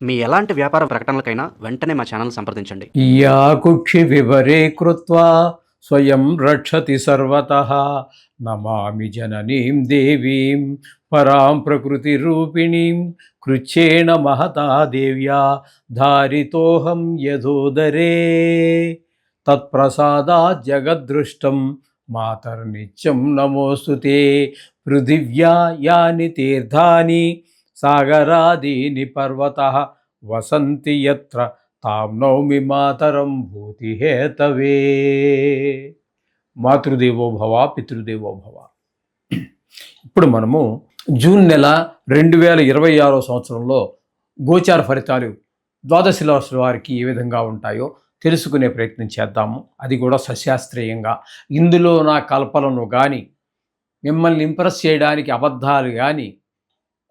మీ ఎలాంటి వ్యాపార ప్రకటనలకైనా వెంటనే మా ఛానల్ సంప్రదించండి. యా కుక్షి వివరే కృత్వా స్వయం రక్షతి సర్వతః నమామి జననీం దేవీం పరాం ప్రకృతి రూపిణీం కృచ్ఛేన మహతా దేవ్యా ధారితోహం యథోదరే తత్ప్రసాదాత్ జగద్దృష్టం మాతర్నిత్యం నమోస్తుతే పృథివ్యా యాని తీర్థాని సాగరాదీని పర్వతః వసంతి యత్ర తాం నౌమి మాతరం భూతిహేతవే. మాతృదేవో భవ పితృదేవో భవ. ఇప్పుడు మనము జూన్ నెల 2026 సంవత్సరంలో గోచార ఫలితాలు ద్వాదశ రాశుల వారికి ఏ విధంగా ఉంటాయో తెలుసుకునే ప్రయత్నం చేద్దాము. అది కూడా సశాస్త్రీయంగా. ఇందులో నా కల్పనను కానీ, మిమ్మల్ని ఇంప్రెస్ చేయడానికి అబద్ధాలు కానీ,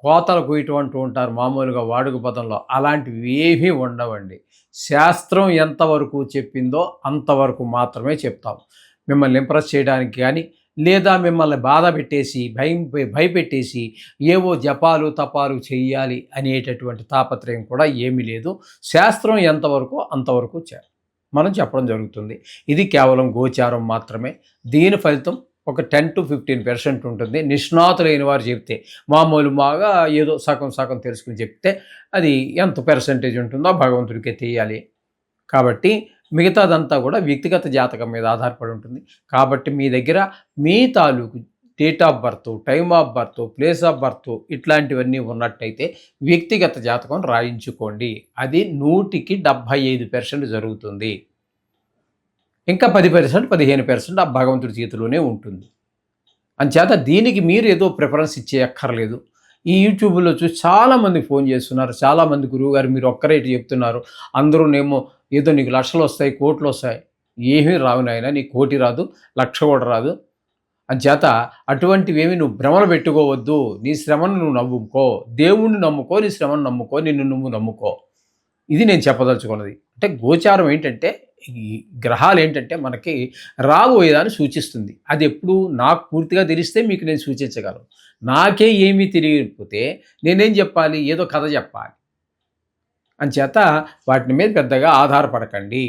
కోతలు కొయ్యటం ఉంటారు మామూలుగా వాడుక పదంలో, అలాంటివి ఏమీ ఉండవండి. శాస్త్రం ఎంతవరకు చెప్పిందో అంతవరకు మాత్రమే చెప్తాం. మిమ్మల్ని ఇంప్రెస్ చేయడానికి కానీ, లేదా మిమ్మల్ని బాధ పెట్టేసి భయపెట్టేసి ఏవో జపాలు తపాలు చెయ్యాలి అనేటటువంటి తాపత్రయం కూడా ఏమీ లేదు. శాస్త్రం ఎంతవరకు అంతవరకు మనం చెప్పడం జరుగుతుంది. ఇది కేవలం గోచారం మాత్రమే. దీని ఫలితం ఒక 10 to 15% ఉంటుంది. నిష్ణాతులైన వారు చెప్తే, మామూలుగా ఏదో సగం సగం తెలుసుకుని చెప్తే అది ఎంత పర్సెంటేజ్ ఉంటుందో భగవంతుడికే తెలియాలి. కాబట్టి మిగతాదంతా కూడా వ్యక్తిగత జాతకం మీద ఆధారపడి ఉంటుంది. కాబట్టి మీ దగ్గర మీ తాలూకు date of birth, time of birth, place of birth ఇట్లాంటివన్నీ ఉన్నట్టయితే వ్యక్తిగత జాతకం రాయించుకోండి. అది 100కి 75% జరుగుతుంది. ఇంకా 10%, 15% ఆ భగవంతుడి చేతిలోనే ఉంటుంది. అంచేత దీనికి మీరు ఏదో ప్రిఫరెన్స్ ఇచ్చేయక్కర్లేదు. ఈ యూట్యూబ్లో చూసి చాలామంది ఫోన్ చేస్తున్నారు. చాలామంది గురువుగారు మీరు ఒక్కరేటి చెప్తున్నారు, అందరూనేమో ఏదో నీకు లక్షలు వస్తాయి, కోట్లు వస్తాయి. ఏమీ రావు నాయన, నీకు కోటి రాదు, లక్ష కూడా రాదు. అంచేత అటువంటివేమి నువ్వు భ్రమలు పెట్టుకోవద్దు. నీ శ్రమను నువ్వు నమ్ముకో, దేవుణ్ణి నమ్ముకో, నీ శ్రమను నమ్ముకో, నిన్ను నువ్వు నమ్ముకో. ఇది నేను చెప్పదలుచుకున్నది. అంటే గోచారం ఏంటంటే, ఈ గ్రహాలు ఏంటంటే మనకి రాబోయేదాన్ని సూచిస్తుంది. అది ఎప్పుడు నాకు పూర్తిగా తెలిస్తే మీకు నేను సూచించగలను. నాకే ఏమీ తెలియకపోతే నేనేం చెప్పాలి? ఏదో కథ చెప్పాలి. అంచేత వాటి మీద పెద్దగా ఆధారపడకండి.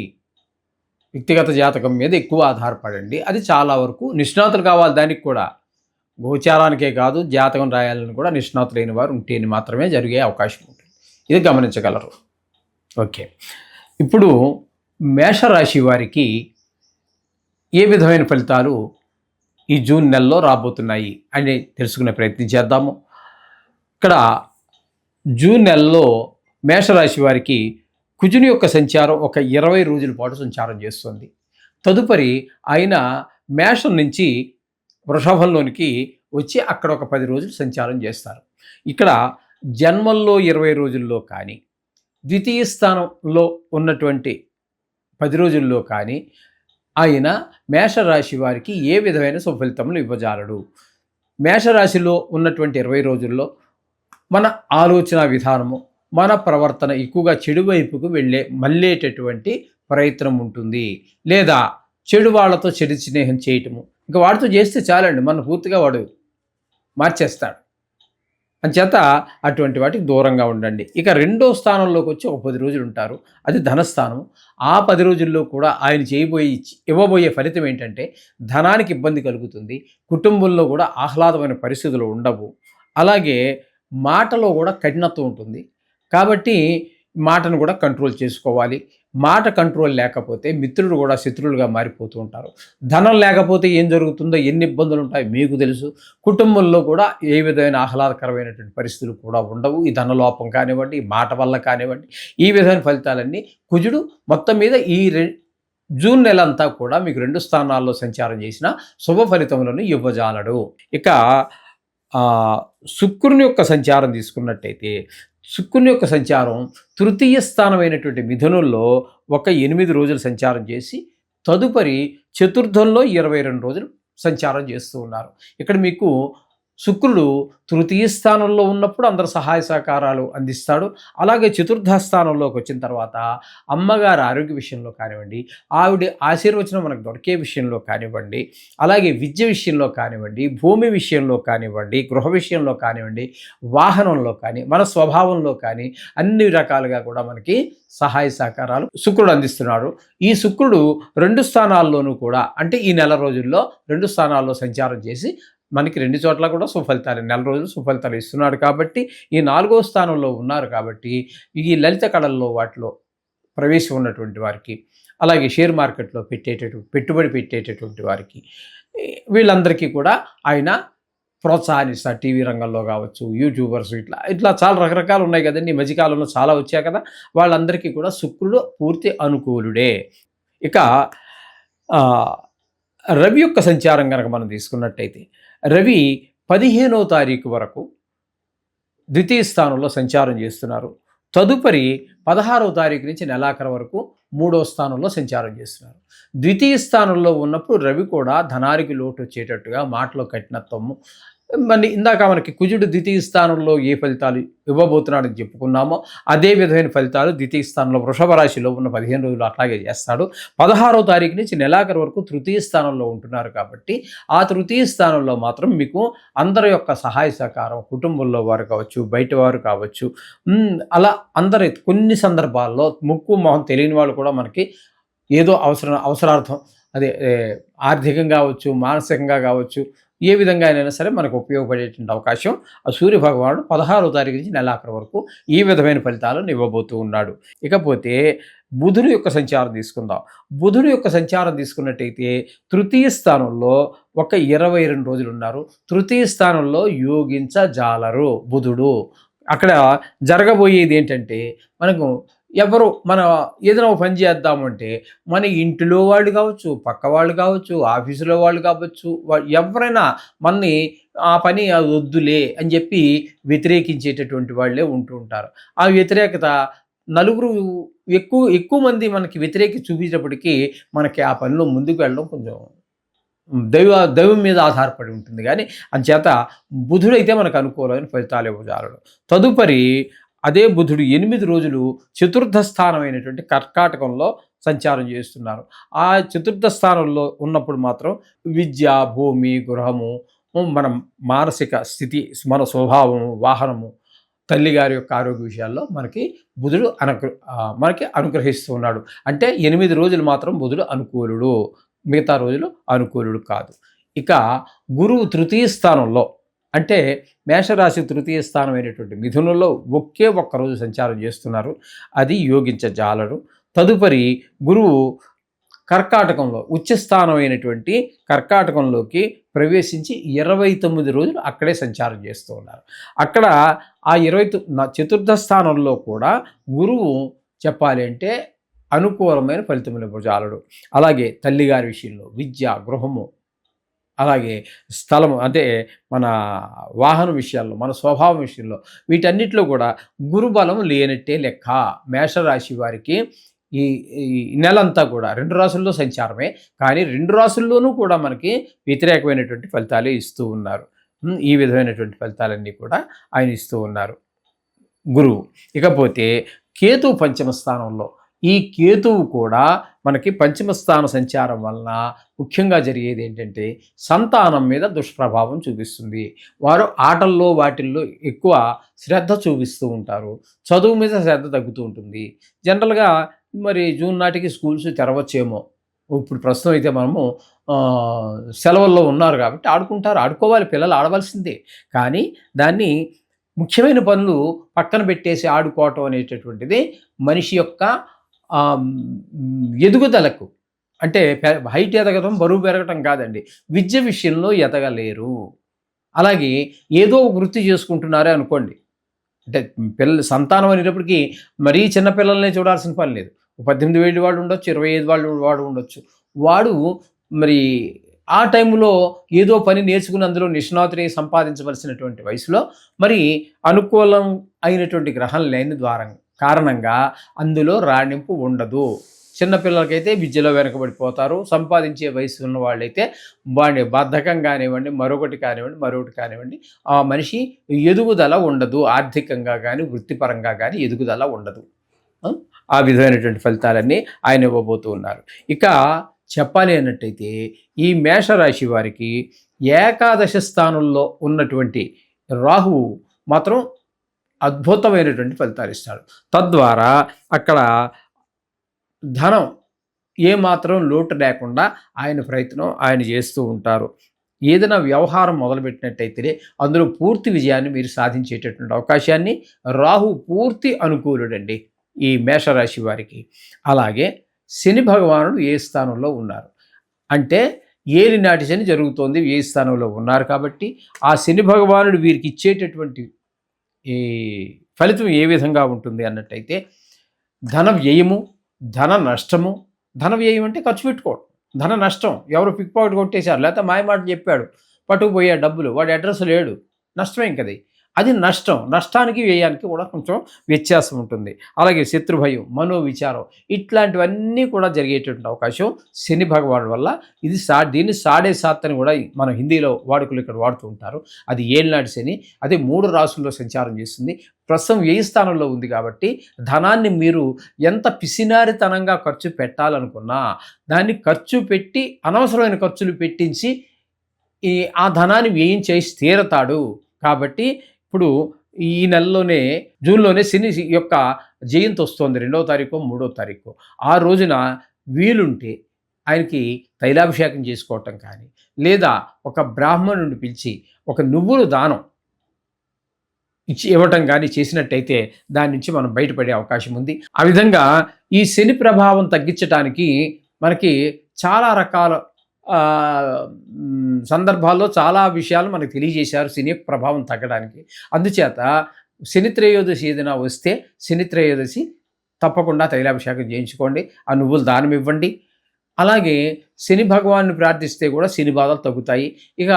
వ్యక్తిగత జాతకం మీద ఎక్కువ ఆధారపడండి. అది చాలా వరకు నిష్ణాతులు కావాలి. దానికి కూడా గోచారానికే కాదు, జాతకం రాయాలని కూడా నిష్ణాతులైన వారు ఉంటేనే మాత్రమే జరిగే అవకాశం ఉంటుంది. ఇది గమనించగలరు. ఓకే, ఇప్పుడు మేషరాశి వారికి ఏ విధమైన ఫలితాలు ఈ జూన్ నెలలో రాబోతున్నాయి అని తెలుసుకునే ప్రయత్నం చేద్దాము. ఇక్కడ జూన్ నెలలో మేషరాశి వారికి కుజుని యొక్క సంచారం ఒక 20 రోజుల పాటు సంచారం చేస్తుంది. తదుపరి ఆయన మేషం నుంచి వృషభంలోనికి వచ్చి అక్కడ ఒక 10 రోజులు సంచారం చేస్తారు. ఇక్కడ జన్మల్లో 20 రోజుల్లో కానీ, ద్వితీయ స్థానంలో ఉన్నటువంటి 10 రోజుల్లో కానీ ఆయన మేషరాశి వారికి ఏ విధమైన సుఫలితములు ఇవ్వజాలడు. మేషరాశిలో ఉన్నటువంటి 20 రోజుల్లో మన ఆలోచన విధానము, మన ప్రవర్తన ఎక్కువగా చెడు వైపుకు మళ్ళేటటువంటి ప్రయత్నం ఉంటుంది. లేదా చెడు వాళ్ళతో చెడు స్నేహం చేయటము, ఇంకా వాడితో చేస్తే చాలండి, మన పూర్తిగా వాడు మార్చేస్తాడు. అంచేత అటువంటి వాటికి దూరంగా ఉండండి. ఇక రెండో స్థానంలోకి వచ్చి ఒక 10 రోజులు ఉంటారు. అది ధనస్థానం. ఆ 10 రోజుల్లో కూడా ఆయన ఇవ్వబోయే ఫలితం ఏంటంటే, ధనానికి ఇబ్బంది కలుగుతుంది. కుటుంబంలో కూడా ఆహ్లాదమైన పరిస్థితులు ఉండవు. అలాగే మాటలో కూడా కఠినత్వం ఉంటుంది. కాబట్టి మాటను కూడా కంట్రోల్ చేసుకోవాలి. మాట కంట్రోల్ లేకపోతే మిత్రులు కూడా శత్రువులుగా మారిపోతూ ఉంటారు. ధనం లేకపోతే ఏం జరుగుతుందో, ఎన్ని ఇబ్బందులు ఉంటాయో మీకు తెలుసు. కుటుంబంలో కూడా ఏ విధమైన ఆహ్లాదకరమైనటువంటి పరిస్థితులు కూడా ఉండవు. ఈ ధనలోపం కానివ్వండి, మాట వల్ల కానివ్వండి, ఈ విధమైన ఫలితాలన్నీ కుజుడు మొత్తం మీద ఈ జూన్ నెల అంతా కూడా మీకు 2 స్థానాల్లో సంచారం చేసిన శుభ ఫలితములను ఇవ్వజాలడు. ఇక శుక్రుని యొక్క సంచారం తీసుకున్నట్టయితే, శుక్రుని యొక్క సంచారం తృతీయ స్థానమైనటువంటి మిథునంలో ఒక 8 రోజులు సంచారం చేసి, తదుపరి చతుర్థంలో 22 రోజులు సంచారం చేస్తూ ఉన్నారు. ఇక్కడ మీకు శుక్రుడు తృతీయ స్థానంలో ఉన్నప్పుడు అందరు సహాయ సహకారాలు అందిస్తాడు. అలాగే చతుర్థ స్థానంలోకి వచ్చిన తర్వాత అమ్మగారి ఆరోగ్య విషయంలో కానివ్వండి, ఆవిడ ఆశీర్వచనం మనకు దొరికే విషయంలో కానివ్వండి, అలాగే విద్య విషయంలో కానివ్వండి, భూమి విషయంలో కానివ్వండి, గృహ విషయంలో కానివ్వండి, వాహనంలో కానీ, మన స్వభావంలో కానీ అన్ని రకాలుగా కూడా మనకి సహాయ సహకారాలు శుక్రుడు అందిస్తున్నాడు. ఈ శుక్రుడు 2 స్థానాల్లోనూ కూడా, అంటే ఈ నెల రోజుల్లో 2 స్థానాల్లో సంచారం చేసి మనకి 2 చోట్ల కూడా సుఫలితాలు, నెల రోజులు సుఫలితాలు ఇస్తున్నాడు కాబట్టి, ఈ 4వ స్థానంలో ఉన్నారు కాబట్టి, ఈ లలిత కళల్లో వాటిలో ప్రవేశం ఉన్నటువంటి వారికి, అలాగే షేర్ మార్కెట్లో పెట్టుబడి పెట్టేటటువంటి వారికి, వీళ్ళందరికీ కూడా ఆయన ప్రోత్సాహాన్నిస్తారు. టీవీ రంగంలో కావచ్చు, యూట్యూబర్స్ ఇట్లా చాలా రకరకాలు ఉన్నాయి కదండి. ఈ మధ్యకాలంలో చాలా వచ్చాయి కదా. వాళ్ళందరికీ కూడా శుక్రుడు పూర్తి అనుకూలుడే. ఇక రవి యొక్క సంచారం కనుక మనం తీసుకున్నట్టయితే, రవి 15వ తారీఖు వరకు ద్వితీయ స్థానంలో సంచారం చేస్తున్నారు. తదుపరి 16వ తారీఖు నుంచి నెలాఖరు వరకు 3వ స్థానంలో సంచారం చేస్తున్నారు. ద్వితీయ స్థానంలో ఉన్నప్పుడు రవి కూడా ధనానికి లోటు వచ్చేటట్టుగా, మాటలో కఠినత్వము, మరి ఇందాక మనకి కుజుడు ద్వితీయ స్థానంలో ఏ ఫలితాలు ఇవ్వబోతున్నాడని చెప్పుకున్నామో అదే విధమైన ఫలితాలు ద్వితీయ స్థానంలో వృషభ రాశిలో ఉన్న 15 రోజులు అట్లాగే చేస్తాడు. 16వ తారీఖు నుంచి నెలాఖరు వరకు తృతీయ స్థానంలో ఉంటున్నారు కాబట్టి, ఆ తృతీయ స్థానంలో మాత్రం మీకు అందరి యొక్క సహాయ సహకారం, కుటుంబంలో వారు కావచ్చు, బయట వారు కావచ్చు, అలా అందరి కొన్ని సందర్భాల్లో ముక్కు మొహం తెలియని వాళ్ళు కూడా మనకి ఏదో అవసరార్థం, అదే ఆర్థికంగా కావచ్చు, మానసికంగా కావచ్చు, ఏ విధంగా అయినా సరే మనకు ఉపయోగపడేటువంటి అవకాశం ఆ సూర్య భగవానుడు 16వ తారీఖు నుంచి నెలాఖరు వరకు ఈ విధమైన ఫలితాలను ఇవ్వబోతూ ఉన్నాడు. ఇకపోతే బుధుడు యొక్క సంచారం తీసుకుందాం. బుధుడు యొక్క సంచారం తీసుకున్నట్టయితే తృతీయ స్థానంలో ఒక 22 రోజులు ఉన్నారు. తృతీయ స్థానంలో యోగించజాలరు బుధుడు. అక్కడ జరగబోయేది ఏంటంటే, మనకు ఎవరు మన ఏదైనా పని చేద్దామంటే, మన ఇంటిలో వాళ్ళు కావచ్చు, పక్క వాళ్ళు కావచ్చు, ఆఫీసులో వాళ్ళు కావచ్చు, ఎవరైనా మనని ఆ పని అది వద్దులే అని చెప్పి వ్యతిరేకించేటటువంటి వాళ్ళే ఉంటూ ఉంటారు. ఆ వ్యతిరేకత నలుగురు ఎక్కువ మంది మనకి వ్యతిరేకి చూపించేటప్పటికీ మనకి ఆ పనిలో ముందుకు వెళ్ళడం కొంచెం దైవం మీద ఆధారపడి ఉంటుంది. కానీ అంచేత బుధుడైతే మనకు అనుకూలమైన ఫలితాలు ఇవ్వజాలడు. తదుపరి అదే బుధుడు 8 రోజులు చతుర్థ స్థానమైనటువంటి కర్కాటకంలో సంచారం చేస్తున్నారు. ఆ చతుర్థ స్థానంలో ఉన్నప్పుడు మాత్రం విద్య, భూమి, గృహము, మన మానసిక స్థితి, మన స్వభావము, వాహనము, తల్లిగారి యొక్క ఆరోగ్య విషయాల్లో మనకి బుధుడు మనకి అనుగ్రహిస్తూ ఉన్నాడు. అంటే 8 రోజులు మాత్రం బుధుడు అనుకూలుడు, మిగతా రోజులు అనుకూలుడు కాదు. ఇక గురువు తృతీయ స్థానంలో, అంటే మేషరాశి తృతీయ స్థానమైనటువంటి మిథునంలో ఒకే ఒక్కరోజు సంచారం చేస్తున్నారు. అది యోగించజాలరు. తదుపరి గురువు కర్కాటకంలో ఉచ్చస్థానమైనటువంటి కర్కాటకంలోకి ప్రవేశించి 29 రోజులు అక్కడే సంచారం చేస్తూ ఉన్నారు. అక్కడ ఆ చతుర్థ స్థానంలో కూడా గురువు చెప్పాలి అంటే అనుకూలమైన ఫలితములు ఇవ్వజాలడు. అలాగే తల్లిగారి విషయంలో, విద్య, గృహము, అలాగే స్థలము, అంటే మన వాహన విషయాల్లో, మన స్వభావం విషయంలో, వీటన్నిటిలో కూడా గురుబలం లేనట్టే లెక్క. మేషరాశి వారికి ఈ నెలంతా కూడా 2 రాసుల్లో సంచారమే, కానీ 2 రాసుల్లోనూ కూడా మనకి వ్యతిరేకమైనటువంటి ఫలితాలే ఇస్తూ ఉన్నారు. ఈ విధమైనటువంటి ఫలితాలన్నీ కూడా ఆయన ఇస్తూ ఉన్నారు గురువు. ఇకపోతే కేతువు పంచమ స్థానంలో. ఈ కేతువు కూడా మనకి పంచమ స్థాన సంచారం వలన ముఖ్యంగా జరిగేది ఏంటంటే, సంతానం మీద దుష్ప్రభావం చూపిస్తుంది. వారు ఆటల్లో వాటిల్లో ఎక్కువ శ్రద్ధ చూపిస్తూ ఉంటారు. చదువు మీద శ్రద్ధ తగ్గుతూ ఉంటుంది. జనరల్గా మరి జూన్ నాటికి స్కూల్స్ తెరవచ్చేమో. ఇప్పుడు ప్రస్తుతం అయితే మనము సెలవుల్లో ఉన్నారు కాబట్టి ఆడుకోవాలి, పిల్లలు ఆడవలసిందే. కానీ దాన్ని ముఖ్యమైన పనులు పక్కన పెట్టేసి ఆడుకోవటం అనేటటువంటిది మనిషి యొక్క ఎదుగుదలకు, అంటే హైట్ ఎదగటం, బరువు పెరగటం కాదండి, విద్య విషయంలో ఎదగలేరు. అలాగే ఏదో ఒక వృత్తి చేసుకుంటున్నారే అనుకోండి, అంటే సంతానం అనేటప్పటికీ మరీ చిన్న పిల్లల్నే చూడాల్సిన పని లేదు. 18 ఏళ్ళు వాడు ఉండొచ్చు, 25 వాడు ఉండొచ్చు. వాడు మరి ఆ టైంలో ఏదో పని నేర్చుకుని అందులో నిష్ణాతుని సంపాదించవలసినటువంటి వయసులో మరి అనుకూలం అయినటువంటి గ్రహం లేని కారణంగా అందులో రాణింపు ఉండదు. చిన్నపిల్లలకైతే విద్యలో వెనకబడిపోతారు. సంపాదించే వయసు ఉన్న వాళ్ళైతే వాడి బద్ధకం కానివ్వండి, మరొకటి కానివ్వండి, ఆ మనిషి ఎదుగుదల ఉండదు. ఆర్థికంగా కానీ, వృత్తిపరంగా కానీ ఎదుగుదల ఉండదు. ఆ? ఆ విధమైనటువంటి ఫలితాలన్నీ ఆయన ఇవ్వబోతూ ఉన్నారు. ఇక చెప్పాలి అన్నట్టయితే ఈ మేషరాశి వారికి ఏకాదశ స్థానంలో ఉన్నటువంటి రాహువు మాత్రం అద్భుతమైనటువంటి ఫలితాలు ఇస్తాడు. తద్వారా అక్కడ ధనం ఏమాత్రం లోటు లేకుండా ఆయన ప్రయత్నం ఆయన చేస్తూ ఉంటారు. ఏదైనా వ్యవహారం మొదలుపెట్టినట్టయితే అందులో పూర్తి విజయాన్ని మీరు సాధించేటటువంటి అవకాశాన్ని రాహు పూర్తి అనుకూలుడండి ఈ మేషరాశి వారికి. అలాగే శని భగవానుడు ఏ స్థానంలో ఉన్నారు అంటే ఏలినాటి శని జరుగుతోంది, ఏ స్థానంలో ఉన్నారు కాబట్టి ఆ శని భగవానుడు వీరికి ఇచ్చేటటువంటి ఈ ఫలితం ఏ విధంగా ఉంటుంది అన్నట్టయితే ధన వ్యయము, ధన నష్టము. ధన వ్యయం అంటే ఖర్చు పెట్టుకోవడం, ధన నష్టం ఎవరు పిక్ పాకెట్ కొట్టేశారు, లేకపోతే మాయమాట చెప్పాడు పట్టుకుపోయే డబ్బులు, వాడి అడ్రస్ లేడు, నష్టమే ఇంకది. అది నష్టం. నష్టానికి వ్యయానికి కూడా కొంచెం వ్యత్యాసం ఉంటుంది. అలాగే శత్రుభయం, మనోవిచారం ఇట్లాంటివన్నీ కూడా జరిగేటువంటి అవకాశం శని భగవానుడి వల్ల. ఇది దీన్ని 7.5 అని కూడా మన హిందీలో వాడుకలు ఇక్కడ వాడుతూ ఉంటారు. అది ఏళ్ళనాటి శని. అదే 3 రాసుల్లో సంచారం చేస్తుంది. ప్రస్తుతం వ్యయ స్థానంలో ఉంది కాబట్టి ధనాన్ని మీరు ఎంత పిసినారితనంగా ఖర్చు పెట్టాలనుకున్నా దాన్ని ఖర్చు పెట్టి అనవసరమైన ఖర్చులు పెట్టించి ఆ ధనాన్ని వ్యయం చేసి తీరతాడు. కాబట్టి ఇప్పుడు ఈ నెలలోనే జూన్లోనే శని యొక్క జయంతి వస్తోంది, 2వ తారీఖు 3వ తారీఖు. ఆ రోజున వీలుంటే ఆయనకి తైలాభిషేకం చేసుకోవటం కానీ, లేదా ఒక బ్రాహ్మణుడిని పిలిచి ఒక నువ్వులు దానం ఇవ్వటం కానీ చేసినట్టయితే దాని నుంచి మనం బయటపడే అవకాశం ఉంది. ఆ విధంగా ఈ శని ప్రభావం తగ్గించడానికి మనకి చాలా రకాల సందర్భాల్లో చాలా విషయాలు మనకు తెలియజేశారు శని ప్రభావం తగ్గడానికి. అందుచేత శని త్రయోదశి ఏదైనా వస్తే శని త్రయోదశి తప్పకుండా తైలాభిషేకం చేయించుకోండి, ఆ నువ్వులు దానం ఇవ్వండి. అలాగే శని భగవాన్ని ప్రార్థిస్తే కూడా శని బాధలు తగ్గుతాయి. ఇక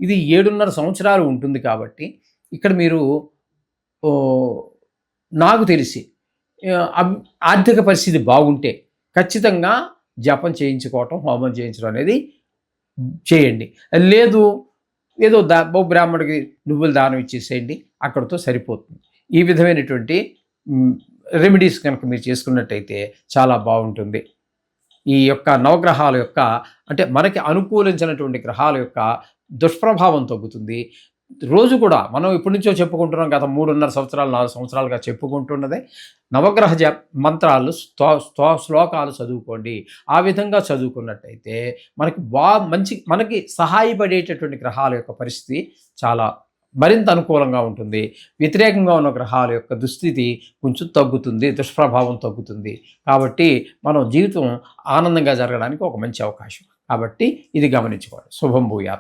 ఇది 7.5 సంవత్సరాలు ఉంటుంది కాబట్టి ఇక్కడ మీరు నాకు తెలిసి ఆర్థిక పరిస్థితి బాగుంటే ఖచ్చితంగా జపం చేయించుకోవటం, హోమం చేయించడం అనేది చేయండి. లేదు ఏదో బ్రాహ్మడికి నువ్వులు దానం ఇచ్చేసేయండి, అక్కడితో సరిపోతుంది. ఈ విధమైనటువంటి రెమెడీస్ కనుక మీరు చేసుకున్నట్టయితే చాలా బాగుంటుంది. ఈ యొక్క నవగ్రహాల యొక్క అంటే మనకి అనుకూలించినటువంటి గ్రహాల యొక్క దుష్ప్రభావం తగ్గుతుంది. రోజు కూడా మనం ఇప్పటి నుంచో చెప్పుకుంటున్నాం, గత 3.5 సంవత్సరాలు 4 సంవత్సరాలుగా చెప్పుకుంటున్నదే నవగ్రహ మంత్రాలు శ్లోకాలు చదువుకోండి. ఆ విధంగా చదువుకున్నట్టయితే మనకి సహాయపడేటటువంటి గ్రహాల యొక్క పరిస్థితి చాలా మరింత అనుకూలంగా ఉంటుంది. వ్యతిరేకంగా ఉన్న గ్రహాల యొక్క దుస్థితి కొంచెం తగ్గుతుంది, దుష్ప్రభావం తగ్గుతుంది. కాబట్టి మనం జీవితం ఆనందంగా జరగడానికి ఒక మంచి అవకాశం. కాబట్టి ఇది గమనించుకోండి. శుభం భూయాత్.